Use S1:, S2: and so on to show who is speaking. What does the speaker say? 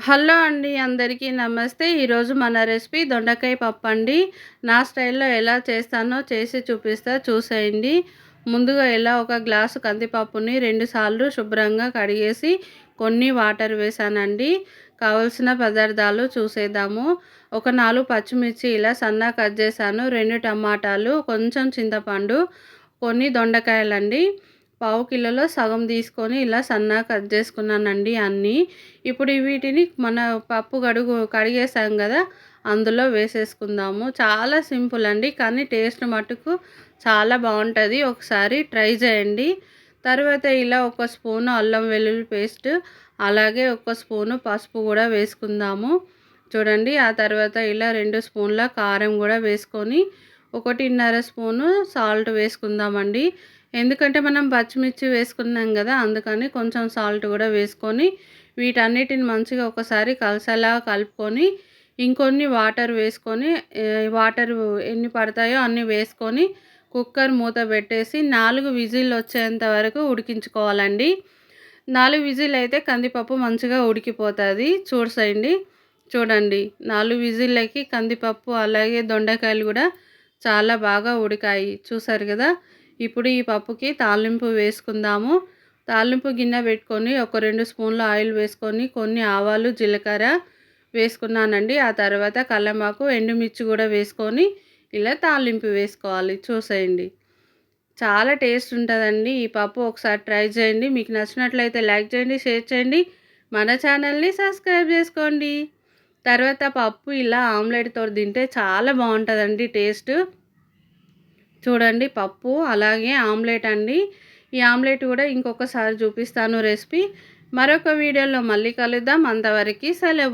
S1: Hello అండి, అందరికీ నమస్తే. ఈరోజు మన రెసిపీ దొండకాయ పప్పు అండి. నా స్టైల్లో ఎలా చేస్తానో చేసి చూపిస్తా, చూసేయండి. ముందుగా ఇలా ఒక గ్లాసు కందిపప్పుని 2 సార్లు శుభ్రంగా కడిగేసి కొన్ని వాటర్ వేసానండి. కావలసిన పదార్థాలు చూసేద్దాము. ఒక 4 పచ్చిమిర్చి ఇలా సన్నగా కట్ చేశాను, 2 టమాటాలు, కొంచెం చింతపండు, కొన్ని దొండకాయలండి. పావు కిలోలో సగం తీసుకొని ఇలా సన్నగా కట్ చేసుకున్నానండి అన్నీ. ఇప్పుడు వీటిని మన పప్పు కడిగేసాం కదా, అందులో వేసేసుకుందాము. చాలా సింపుల్ అండి, కానీ టేస్ట్ మటుకు చాలా బాగుంటుంది. ఒకసారి ట్రై చేయండి. తర్వాత ఇలా ఒక స్పూను అల్లం వెల్లుల్లి పేస్ట్, అలాగే ఒక స్పూను పసుపు కూడా వేసుకుందాము. చూడండి, ఆ తర్వాత ఇలా 2 స్పూన్ల కారం కూడా వేసుకొని 1.5 స్పూను సాల్ట్ వేసుకుందామండి. ఎందుకంటే మనం పచ్చిమిర్చి వేసుకున్నాం కదా, అందుకని కొంచెం సాల్ట్ కూడా వేసుకొని వీటన్నిటిని మంచిగా ఒకసారి కలిసేలా కలుపుకొని ఇంకొన్ని వాటర్ వేసుకొని, వాటర్ ఎన్ని పడతాయో అన్ని వేసుకొని కుక్కర్ మూత పెట్టేసి 4 విజిల్ వచ్చేంత వరకు ఉడికించుకోవాలండి. 4 విజిల్ అయితే కందిపప్పు మంచిగా ఉడికిపోతుంది. చూడండి 4 విజిల్లకి కందిపప్పు అలాగే దొండకాయలు కూడా చాలా బాగా ఉడికాయి. చూసారు కదా. ఇప్పుడు ఈ పప్పుకి తాలింపు వేసుకుందాము. తాలింపు గిన్నె పెట్టుకొని ఒక 2 స్పూన్ల ఆయిల్ వేసుకొని కొన్ని ఆవాలు, జీలకర్ర వేసుకున్నానండి. ఆ తర్వాత కల్లమాకు, ఎండుమిర్చి కూడా వేసుకొని ఇలా తాలింపు వేసుకోవాలి. చూసేయండి, చాలా టేస్ట్ ఉంటుందండి ఈ పప్పు. ఒకసారి ట్రై చేయండి. మీకు నచ్చినట్లయితే లైక్ చేయండి, షేర్ చేయండి, మన ఛానల్ని సబ్స్క్రైబ్ చేసుకోండి. తర్వాత పప్పు ఇలా ఆమ్లెట్తో తింటే చాలా బాగుంటుందండి టేస్ట్. చూడండి, పప్పు అలాగే ఆమ్లెట్ అండి. ఈ ఆమ్లెట్ కూడా ఇంకొకసారి చూపిస్తాను రెసిపీ. మరొక వీడియోలో మళ్ళీ కలుద్దాం. అంతవరకు సెలవు.